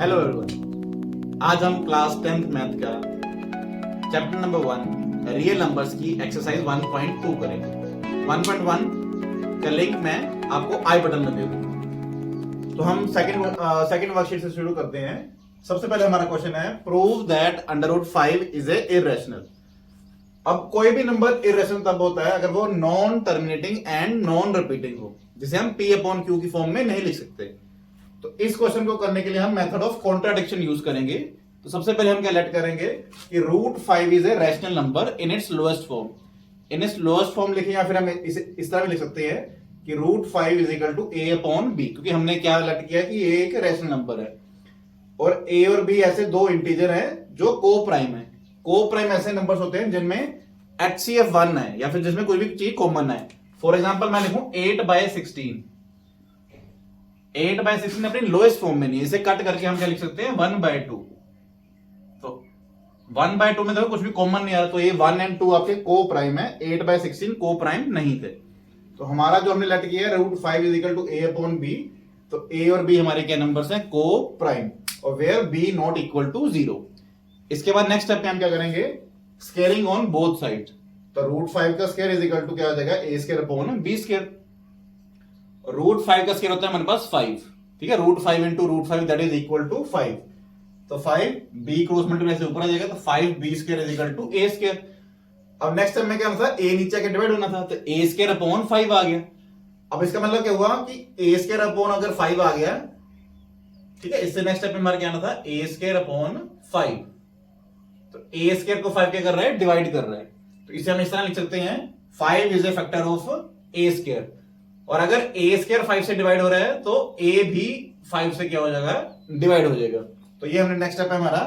Hello everyone, आज हम class 10th math का चैप्टर नंबर 1 रियल नंबर्स की एक्सरसाइज 1.2 करेंगे। 1.1 का लिंक मैं आपको आई बटन में दे दूंगा। तो हम सेकंड वर्कशीट से शुरू करते हैं। सबसे पहले हमारा क्वेश्चन है prove that √5 is a irrational. अब कोई भी नंबर इररेशनल तब होता है अगर वो non terminating and non repeating हो, जिसे हम P/Q की फॉर्म में नहीं लिख सकते। तो इस क्वेश्चन को करने के लिए हम मेथड ऑफ कॉन्ट्राडिक्शन यूज करेंगे। तो सबसे पहले हम क्या लेट करेंगे कि √5 is a rational number in its lowest form. In its lowest form लिखें या फिर हम इसे इस तरह भी लिख सकते हैं कि √5 इज इक्वल टू A/B, क्योंकि हमने क्या लेट किया कि A एक रैशनल नंबर है और A और B ऐसे दो इंटीजर हैं जो को प्राइम है। को प्राइम ऐसे नंबर्स होते हैं जिनमें HCF 1 है या फिर जिसमें कोई भी चीज कॉमन है। फॉर एग्जाम्पल मैं लिखूं 8/16। 8/16 अपनी लोएस्ट फॉर्म में नहीं, इसे कट करके हम क्या लिख सकते हैं 1/2। तो 1/2 में देखो कुछ भी कॉमन नहीं आ रहा, तो ये 1 और 2 आपके को प्राइम है, 8/16 को प्राइम नहीं थे। तो हमारा जो हमने लेट किया है √5 इज इक्वल टू A/B, तो A और B हमारे क्या नंबर्स हैं को प्राइम, और where B not equal to 0। इसके बाद नेक्स्ट स्टेप पे हम क्या करेंगे, स्केयरिंग ऑन बोथ साइड। तो √5 का स्केयर इज इक्वल टू क्या हो जाएगा A²/B²। √5 का स्केयर होता है हमारे पास 5, ठीक है। √5 into √5 that is equal to 5। तो 5 B क्रॉस मल्टीप्लाई से ऊपर आ जाएगा, तो 5B² is equal to A²। अब नेक्स्ट स्टेप में क्या होना था, A नीचे के डिवाइड होना था, तो A²/5 आ गया। अब इसका मतलब क्या हुआ कि A²/अगर 5 आ गया, ठीक है। इससे नेक्स्ट स्टेप में हमारा क्या आना था A²/5। तो A² को 5 क्या कर रहा है, डिवाइड कर रहा है। तो इसे हम इस तरह लिख सकते हैं 5 is A factor of A²। और अगर A² 5 से डिवाइड हो रहा है तो A भी 5 से क्या हो जाएगा, डिवाइड हो जाएगा। तो ये हमने नेक्स्ट स्टेप है हमारा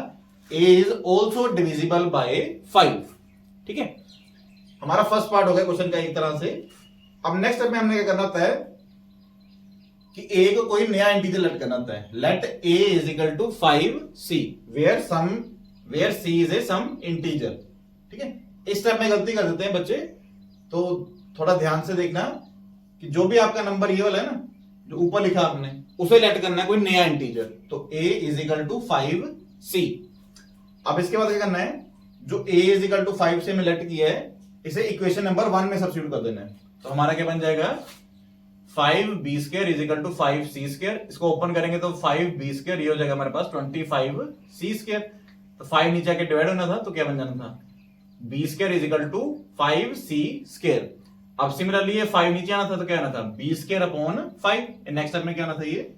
A is also divisible by 5, ठीक है। हमारा फर्स्ट पार्ट हो गया क्वेश्चन का एक तरह से। अब नेक्स्ट स्टेप में हमने क्या करना होता है कि A को कोई नया इंटीजर लेट करना होता है। Let A is equal to 5C where C is a some integer, ठीक है। इस स्टेप में गलती कर देते हैं बच्चे, तो थोड़ा ध्यान से देखना कि जो भी आपका नंबर ये वाला है ना, जो ऊपर लिखा आपने, उसे लेट करना है कोई नया इंटीजर। तो A is equal to 5C। अब इसके बाद क्या करना है, जो A इज इक्वल टू 5 से में लेट किया है, इसे इक्वेशन नंबर 1 में सब्स्टिट्यूट कर देना है। तो हमारा क्या बन जाएगा 5B² is equal to 5C²। इसको ओपन करेंगे तो 5B², ये हो जाएगा हमारे पास 25C²। तो 5 नीचे आके डिवाइड होना था, तो क्या बन जाना था B² is equal to 5C²। अब सिमिलरली ये 5 नीचे आना था, तो क्या आना था B²/5। नेक्स्ट स्टेप में क्या आना था, ये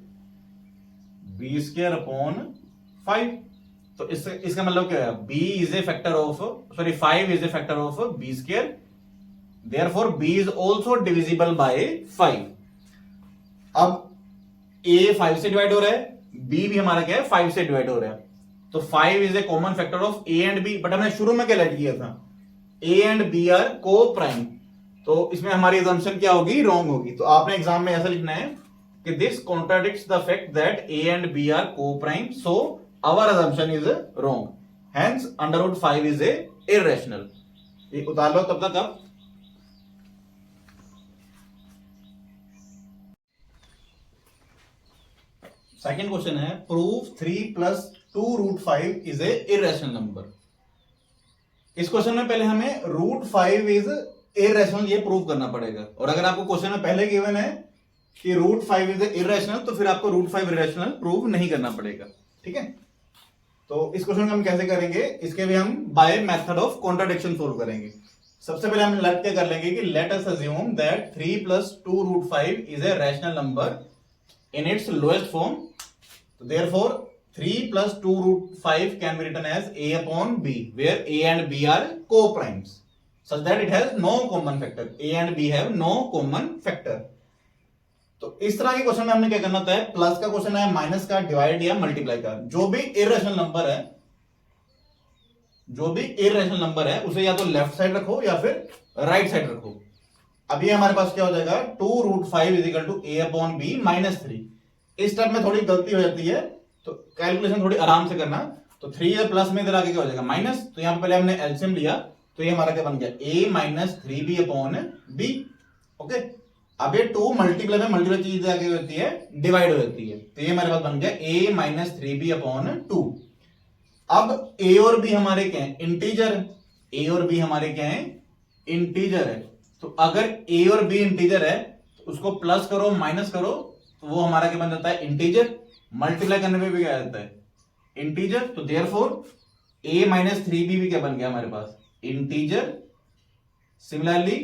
B²/5। तो इसका मतलब क्या है, B is a factor of 5 is A factor of B², therefore B is also divisible by 5। अब A 5 से डिवाइड हो रहा है, B भी हमारा क्या है 5 से डिवाइड हो रहा है। तो 5 is A common factor of A and B, but हमने शुरू में क्या लेट किया था, A एंड B आर को प्राइम। तो इसमें हमारी assumption क्या होगी, रॉन्ग होगी। तो आपने एग्जाम में ऐसा लिखना है कि this contradicts the fact that A and B are coprime, so our assumption is wrong, hence √5 is a irrational. ये उतार लो तब तक। अब सेकंड क्वेश्चन है prove 3 + 2√5 is a irrational number. इस क्वेश्चन में पहले हमें √5 इज इररेशनल ये प्रूव करना पड़ेगा। और अगर आपको क्वेश्चन में पहले गिवन है कि √5 इज इररेशनल, तो फिर आपको √5 इररेशनल प्रूव नहीं करना पड़ेगा, ठीक है। तो इस क्वेश्चन को हम कैसे करेंगे, इसके भी हम by method of contradiction solve करेंगे। सबसे पहले हम लेट क्या कर लेंगे कि late us assume that 3 + 2√5 is a rational number in its lowest form. तो therefore 3 + 2√5 can be written as A/B, where A and B are co-primes, such that it has no common factor. A and B have no common factor. तो इस तरह के question में हमने क्या करना होता है, प्लस का क्वेश्चन है, माइनस का, डिवाइड या मल्टीप्लाई का, जो भी इररेशनल नंबर है उसे या तो लेफ्ट साइड रखो या फिर राइट साइड रखो। अब ये हमारे पास क्या हो जाएगा 2√5 इज इक्वल टू A/B -3। इस स्टेप में थोड़ी गलती हो जाती है, तो कैलकुलेशन थोड़ी आराम से करना। तो 3 है प्लस में, इधर आगे क्या हो जाएगा माइनस। तो यहां पे पहले हमने एलसीएम लिया, तो ये हमारा क्या बन गया A - 3B/B। ओके, अब ये 2 मल्टीप्लाई में मल्टीप्लाई चीज आगे होती है डिवाइड हो जाती है, तो ये हमारे पास बन गया a माइनस 3b अपॉन 2। अब a और b हमारे क्या है, इंटीजर। a और b हमारे क्या है, इंटीजर है। तो अगर a और b इंटीजर है तो उसको प्लस करो माइनस करो तो वो हमारा क्या बन जाता है, इंटीजर। मल्टीप्लाई करने में भी क्या आ जाता है, इंटीजर। तो देयरफॉर a माइनस 3b भी क्या बन गया हमारे पास, इंटीजर। सिमिलरली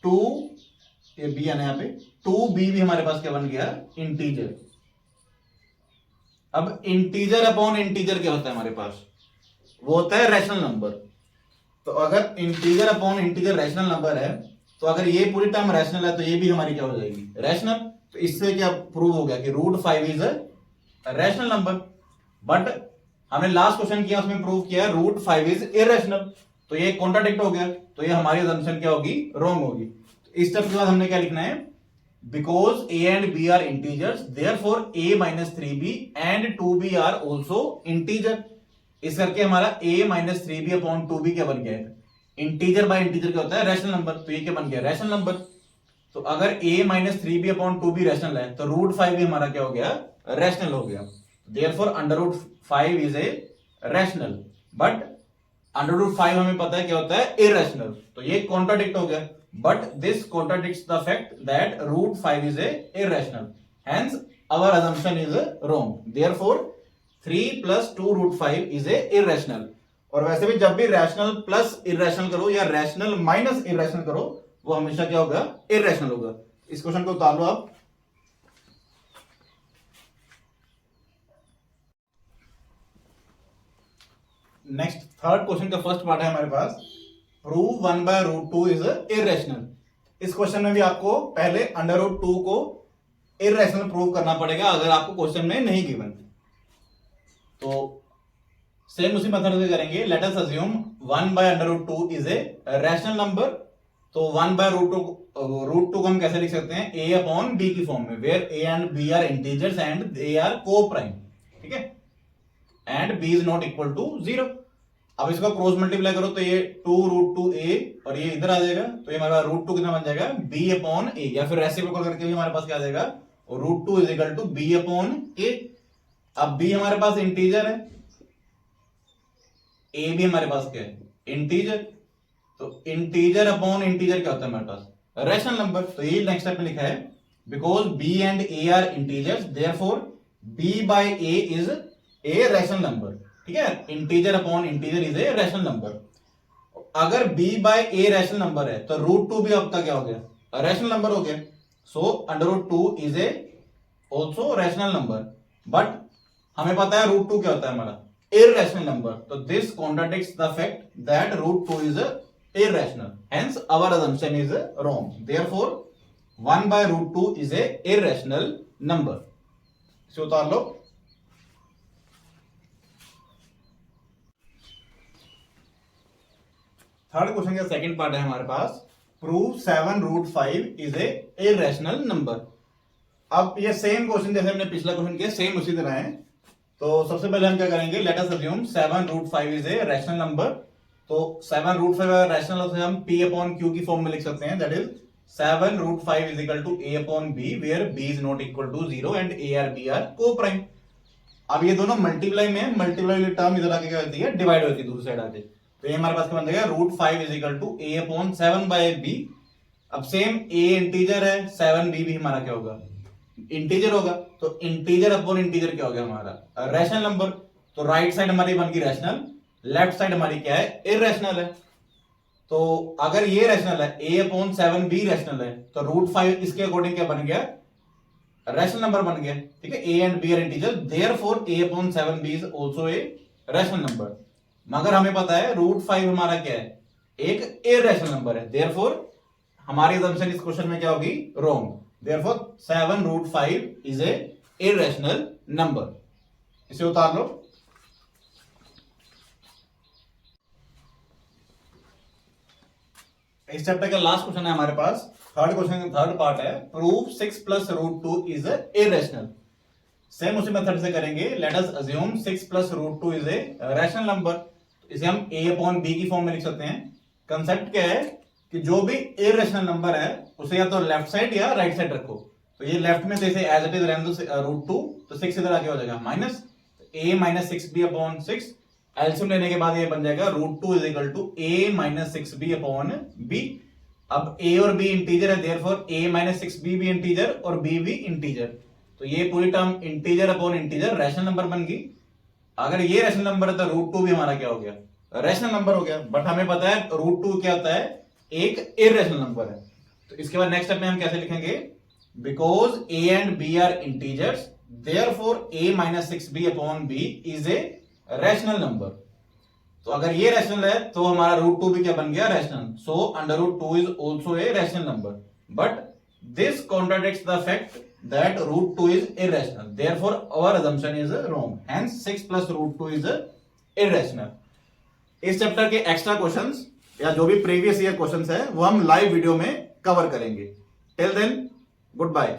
2 ये b आना यहाँ पे 2b भी हमारे पास क्या बन गया, इंटीजर। अब इंटीजर अपॉन इंटीजर क्या होता है हमारे पास, वो होता है रैशनल नंबर। तो अगर integer upon integer rational number है तो अगर ये पूरी टर्म रैशनल है तो ये भी हमारी क्या हो जाएगी, रैशनल। तो इससे क्या प्रूव हो गया कि root 5 is a rational number. But हमने लास्ट क्वेश्चन किया उसमें प्रूव किया रूट 5 इज इरेशनल, तो ये कॉन्ट्राडिक्ट हो गया, तो ये हमारी असम्पशन क्या होगी, रॉन्ग होगी। तो इस स्टेप के बाद हमने क्या लिखना है, because a and b are integers therefore a minus 3b and 2b are also integer. इस करके हमारा a minus 3b upon 2b क्या बन गया है, इंटीजर बाय इंटीजर क्या होता है, रैशनल नंबर। तो ये क्या बन गया, रैशनल नंबर। तो अगर a minus 3b upon 2b rational है तो रूट 5 भी हमारा क्या हो गया, रैशनल हो गया। Therefore under root 5 is a rational, but under root 5 हमें पता है क्या होता है, इरेशनल। तो ये कॉन्ट्राडिक्ट हो गया, but this contradicts the fact that root 5 is a irrational, hence our assumption is wrong, therefore 3 plus 2 root 5 is a irrational। और वैसे भी जब भी रैशनल प्लस इरेशनल करो या रैशनल माइनस इरेशनल करो वो हमेशा क्या होगा, इरेशनल होगा। इस क्वेश्चन को उतार लो आप। नेक्स्ट थर्ड क्वेश्चन का फर्स्ट पार्ट है हमारे पास, prove 1 by root 2 is irrational. इस क्वेश्चन में भी आपको पहले अंडर रूट 2 को इरेशनल प्रूव करना पड़ेगा अगर आपको क्वेश्चन में नहीं गिवन। तो सेम उसी मेथड से करेंगे। Let us assume 1 by under root 2 is a rational number. तो 1 बाय रूट 2 को हम कैसे लिख सकते हैं, a अपॉन b की फॉर्म में, where a and b are integers and they are coprime, ठीक है, and b is not equal to 0। अब इसका क्रॉस मल्टीप्लाई करो तो ये 2 रूट 2 a और ये इधर आ जाएगा, तो ये हमारे पास रूट 2 कितना बन जाएगा, b अपॉन a, या फिर रेसिप्रोकल करके भी हमारे पास क्या आ जाएगा, और root 2 is equal to b upon a। अब b हमारे पास इंटीजर है, a भी हमारे पास क्या है, इंटीजर। तो इंटीजर अपॉन इंटीजर क्या होता है हमारे पास, रैशनल नंबर। तो ये नेक्स्ट स्टेप में लिखा है, because b and a are integers therefore b by a is a rational number, ठीक है। Integer upon integer is a rational number. अगर b by a rational number है तो रूट 2 भी आपका क्या हो गया, रैशनल नंबर हो गया। So under root 2 is a also rational number, but हमें पता है रूट 2 क्या होता है हमारा, इररेशनल नंबर। तो this contradicts the fact that root 2 is irrational, hence our assumption is wrong. Therefore 1 by root 2 is a irrational number. इसे उतार लो। थर्ड क्वेश्चन का सेकंड पार्ट है हमारे पास, prove 7 root 5 is a irrational number. अब ये सेम क्वेश्चन जैसे हमने पिछला क्वेश्चन किया सेम उसी तरह है। तो सबसे पहले हम क्या करेंगे, let us assume 7 root 5 is a rational number. तो 7 रूट 5 रैशनल से हम p अपॉन q की फॉर्म में लिख सकते हैं, that is 7 root 5 is equal to a upon b where b is not equal to 0 and a are b are coprime. अब ये दोनों मल्टीप्लाई में, मल्टीप्लाई टर्म इधर आके क्या होती है, डिवाइड होती है दूसरी साइड आके। तो ये हमारे पास क्या बन जाएगा, root 5 is equal to a upon 7 by b। अब सेम a इंटीजर है, 7b भी हमारा क्या होगा, इंटीजर होगा। तो इंटीजर अपॉन इंटीजर क्या हो गया हमारा, रैशनल नंबर। तो राइट साइड हमारी बन गई रैशनल, लेफ्ट साइड हमारी क्या है, इररेशनल है। तो अगर ये रैशनल है, a अपॉन 7b रैशनल है, तो रूट 5 इसके अकॉर्डिंग क्या बन गया, रैशनल नंबर बन गया, ठीक है। a and b are integer, therefore a upon 7b is also a rational number. मगर हमें पता है रूट 5 हमारा क्या है, एक इररेशनल नंबर है, देयरफॉर हमारी असम्पशन इस क्वेश्चन में क्या होगी, wrong. Therefore 7 root 5 is a irrational number. इसे उतार लो। इस चैप्टर का लास्ट क्वेश्चन है हमारे पास, थर्ड क्वेश्चन का थर्ड पार्ट है, prove 6 plus root 2 is irrational. Same उसी मेथड से करेंगे। Let us assume 6 plus root 2 is a rational number. इसे हम a अपॉन b की फॉर्म में लिख सकते हैं। कंसेप्ट क्या है कि जो भी इरेशनल नंबर है उसे या तो लेफ्ट साइड या राइट साइड रखो। तो ये लेफ्ट में जैसे एज इट इज रहने दो रूट 2, तो 6 इधर आगे हो जाएगा minus a minus 6b upon 6। LCM लेने के बाद ये बन जाएगा root 2 is equal to a minus 6b upon b। अब a और b इंटीजर है, देयरफॉर a माइनस 6b भी इंटीजर और b भी इंटीजर। तो ये पूरी term integer upon integer rational number बन गई। अगर ये रैशनल नंबर है तो रूट 2 भी हमारा क्या हो गया, रैशनल नंबर हो गया। बट हमें पता है रूट 2 क्या होता है, एक इरेशनल नंबर है। तो इसके बाद नेक्स्ट स्टेप में हम कैसे लिखेंगे, because a and b are integers therefore a minus 6b upon b is a rational number। तो अगर ये रैशनल है तो हमारा रूट 2 भी क्या बन गया, rational. So under root 2 is also a rational number, but this contradicts the fact that root 2 is irrational, therefore our assumption is wrong, hence 6 plus root 2 is irrational। इस चैप्टर के extra questions या जो भी previous year questions है वो हम live video में cover करेंगे। Till then good bye.